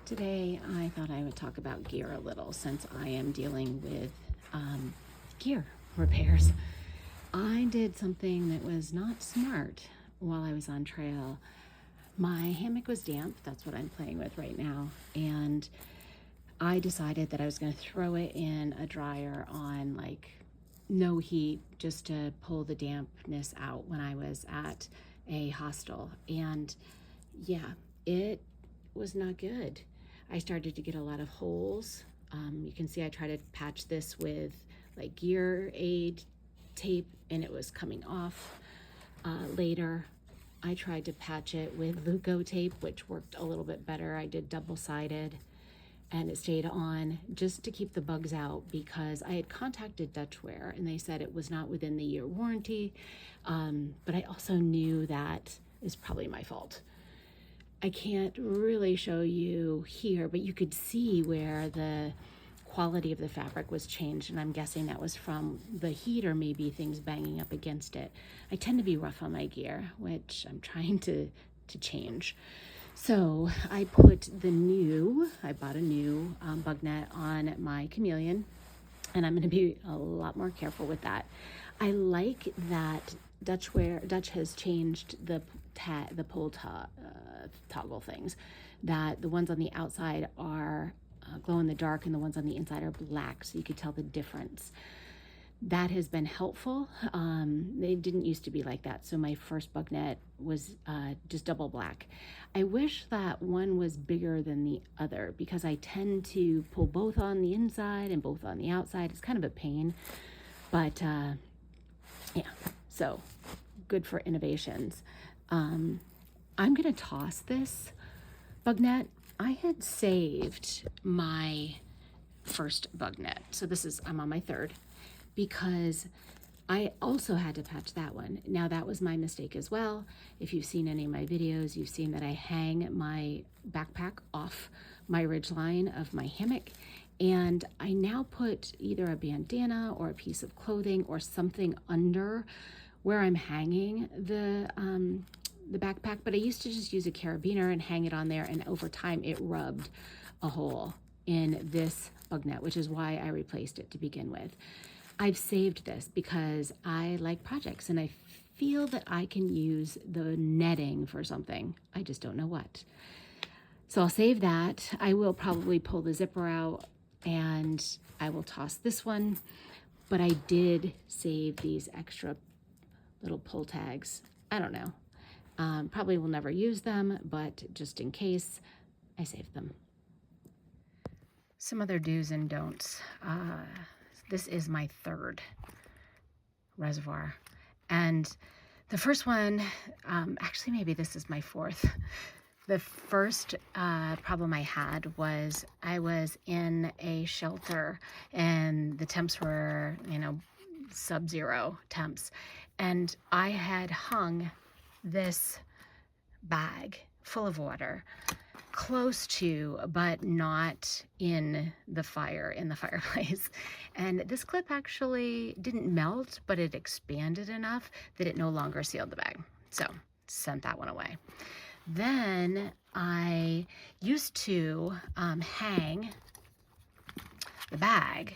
Today I thought I would talk about gear a little since I am dealing with gear repairs. I did something that was not smart while I was on trail. My hammock was damp, that's what I'm playing with right now, and I decided that I was going to throw it in a dryer on like no heat just to pull the dampness out when I was at a hostel. And yeah, it was not good. I started to get a lot of holes. You can see I tried to patch this with like gear aid tape and it was coming off. Later, I tried to patch it with Luco tape, which worked a little bit better. I did double-sided and it stayed on just to keep the bugs out because I had contacted Dutchware and they said it was not within the year warranty. But I also knew that is probably my fault. I can't really show you here, but you could see where the quality of the fabric was changed, and I'm guessing that was from the heat or maybe things banging up against it. I tend to be rough on my gear, which I'm trying to change. So I bought a new bug net on my Chameleon, and I'm going to be a lot more careful with that. I like that Dutch has changed the pull toggle things, that the ones on the outside are glow in the dark and the ones on the inside are black, so you could tell the difference. That has been helpful. They didn't used to be like that, so my first bug net was just double black. I wish that one was bigger than the other because I tend to pull both on the inside and both on the outside. It's kind of a pain, but yeah, so good for innovations. I'm gonna toss this bug net. I had saved my first bug net, so I'm on my third, because I also had to patch that one. Now that was my mistake as well. If you've seen any of my videos, you've seen that I hang my backpack off my ridge line of my hammock, and I now put either a bandana or a piece of clothing or something under where I'm hanging the backpack, but I used to just use a carabiner and hang it on there, and over time it rubbed a hole in this bug net, which is why I replaced it to begin with. I've saved this because I like projects and I feel that I can use the netting for something. I just don't know what. So I'll save that. I will probably pull the zipper out and I will toss this one, but I did save these extra little pull tags. I don't know. Probably will never use them, but just in case, I saved them. Some other do's and don'ts. This is my third Reservoir. And the first one, actually maybe this is my fourth. The first problem I had was I was in a shelter and the temps were, sub-zero temps. And I had hung this bag full of water close to, but not in the fireplace. And this clip actually didn't melt, but it expanded enough that it no longer sealed the bag. So sent that one away. Then I used to hang the bag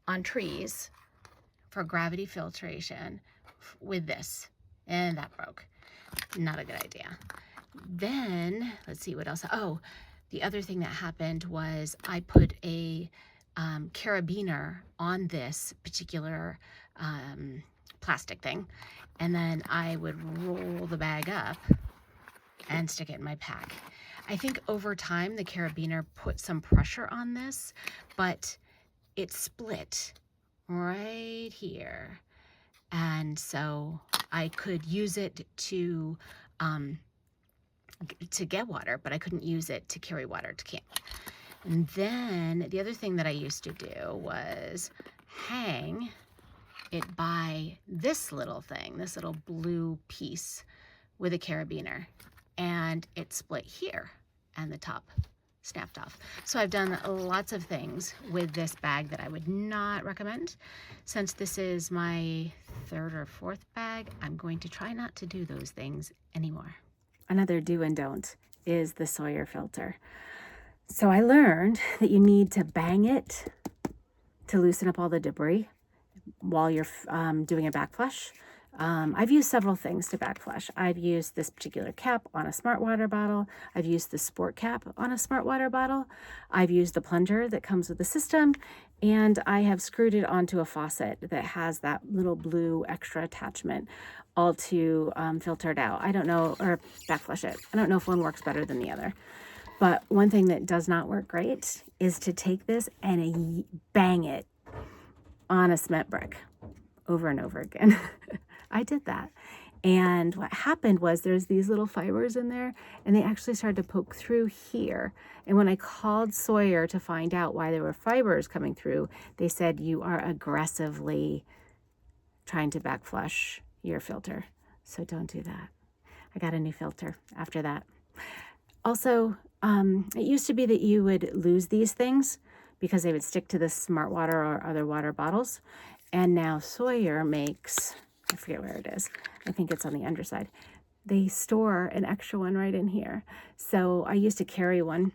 on trees for gravity filtration with this, and that broke. Not a good idea. Then, let's see what else. Oh, the other thing that happened was I put a carabiner on this particular plastic thing, and then I would roll the bag up and stick it in my pack. I think over time the carabiner put some pressure on this, but it split right here. And so I could use it to get water, but I couldn't use it to carry water to camp. And then the other thing that I used to do was hang it by this little thing, this little blue piece with a carabiner, and it split here and the top snapped off. So I've done lots of things with this bag that I would not recommend. Since this is my third or fourth bag, I'm going to try not to do those things anymore. Another do and don't is the Sawyer filter. So I learned that you need to bang it to loosen up all the debris while you're doing a back flush. I've used several things to back flush. I've used this particular cap on a smart water bottle. I've used the sport cap on a smart water bottle. I've used the plunger that comes with the system, and I have screwed it onto a faucet that has that little blue extra attachment, all to filter it out. I don't know, or back flush it. I don't know if one works better than the other. But one thing that does not work great is to take this and bang it on a cement brick over and over again. I did that. And what happened was there's these little fibers in there, and they actually started to poke through here. And when I called Sawyer to find out why there were fibers coming through, they said, you are aggressively trying to back flush your filter. So don't do that. I got a new filter after that. Also, it used to be that you would lose these things because they would stick to the smart water or other water bottles. And now Sawyer makes, I forget where it is. I think it's on the underside. They store an extra one right in here. So I used to carry one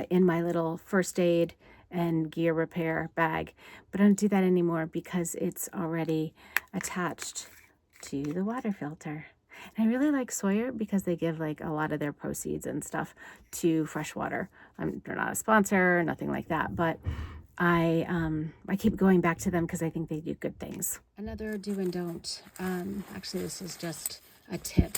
in my little first aid and gear repair bag, but I don't do that anymore because it's already attached to the water filter. And I really like Sawyer because they give like a lot of their proceeds and stuff to freshwater. They're not a sponsor, nothing like that, but I keep going back to them because I think they do good things. Another do and don't. Actually, this is just a tip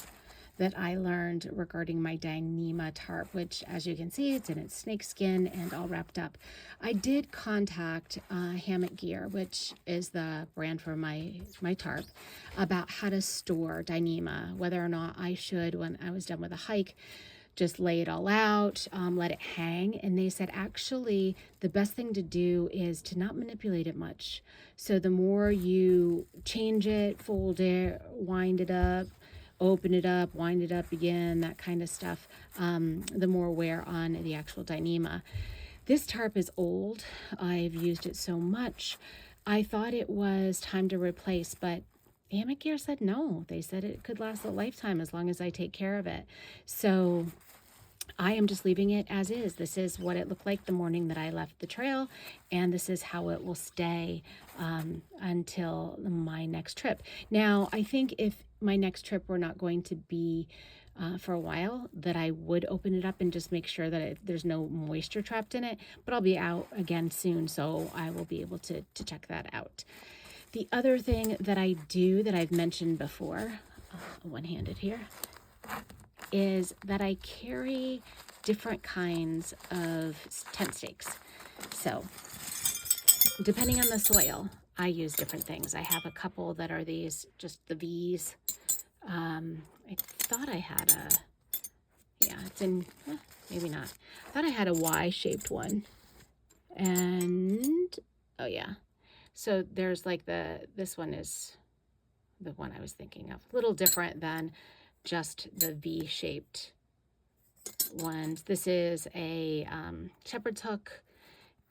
that I learned regarding my Dyneema tarp, which, as you can see, it's in its snakeskin and all wrapped up. I did contact Hammock Gear, which is the brand for my tarp, about how to store Dyneema, whether or not I should, when I was done with a hike, just lay it all out, let it hang. And they said, actually, the best thing to do is to not manipulate it much. So the more you change it, fold it, wind it up, open it up, wind it up again, that kind of stuff, the more wear on the actual Dyneema. This tarp is old. I've used it so much. I thought it was time to replace, but Hammock Gear said no. They said it could last a lifetime as long as I take care of it. So I am just leaving it as is. This is what it looked like the morning that I left the trail, and this is how it will stay until my next trip. Now, I think if my next trip were not going to be for a while, that I would open it up and just make sure that there's no moisture trapped in it, but I'll be out again soon, so I will be able to check that out. The other thing that I do that I've mentioned before, one-handed here, is that I carry different kinds of tent stakes. So depending on the soil, I use different things. I have a couple that are these, just the V's. I thought I had it's in, maybe not. I thought I had a Y-shaped one. And, oh yeah. So there's like this one is the one I was thinking of. A little different than just the V-shaped ones. This is a shepherd's hook.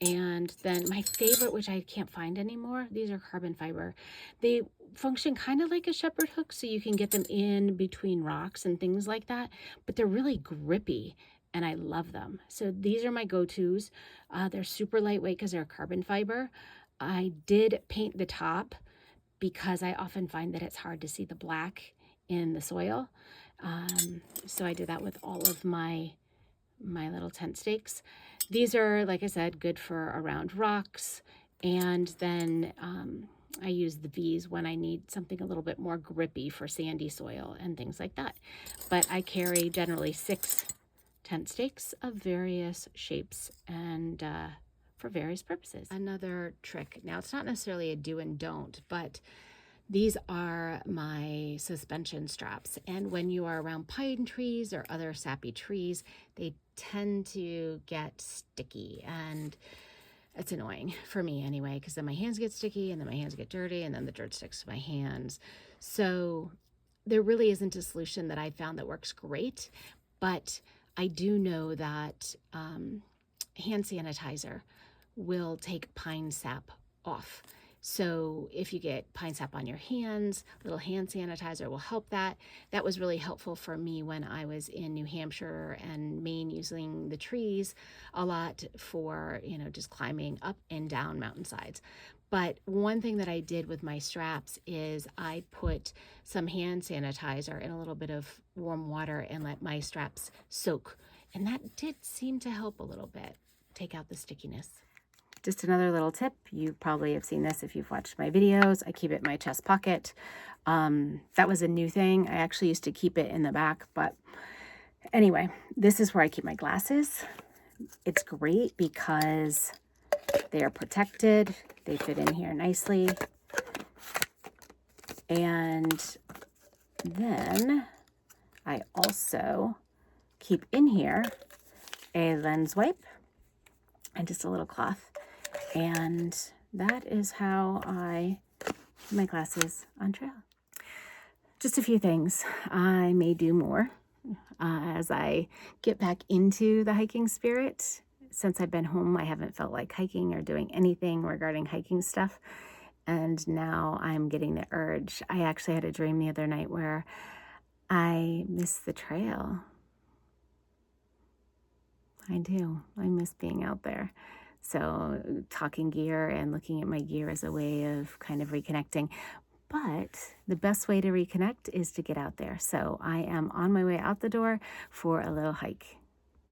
And then my favorite, which I can't find anymore, these are carbon fiber. They function kind of like a shepherd hook, so you can get them in between rocks and things like that, but they're really grippy and I love them. So these are my go-tos. They're super lightweight because they're carbon fiber. I did paint the top because I often find that it's hard to see the black in the soil. So I did that with all of my little tent stakes. These are, like I said, good for around rocks. And then I use the V's when I need something a little bit more grippy for sandy soil and things like that. But I carry generally 6 tent stakes of various shapes and for various purposes. Another trick. Now, it's not necessarily a do and don't, but these are my suspension straps, and when you are around pine trees or other sappy trees, they tend to get sticky, and it's annoying for me anyway, because then my hands get sticky, and then my hands get dirty, and then the dirt sticks to my hands. So there really isn't a solution that I found that works great, but I do know that hand sanitizer will take pine sap off. So if you get pine sap on your hands, a little hand sanitizer will help that. That was really helpful for me when I was in New Hampshire and Maine, using the trees a lot for, just climbing up and down mountainsides. But one thing that I did with my straps is I put some hand sanitizer in a little bit of warm water and let my straps soak. And that did seem to help a little bit, take out the stickiness. Just another little tip. You probably have seen this if you've watched my videos. I keep it in my chest pocket. That was a new thing. I actually used to keep it in the back, but anyway, this is where I keep my glasses. It's great because they are protected. They fit in here nicely. And then I also keep in here a lens wipe and just a little cloth. And that is how I keep my glasses on trail. Just a few things. I may do more as I get back into the hiking spirit. Since I've been home, I haven't felt like hiking or doing anything regarding hiking stuff. And now I'm getting the urge. I actually had a dream the other night where I miss the trail. I do. I miss being out there. So talking gear and looking at my gear as a way of kind of reconnecting. But the best way to reconnect is to get out there. So I am on my way out the door for a little hike.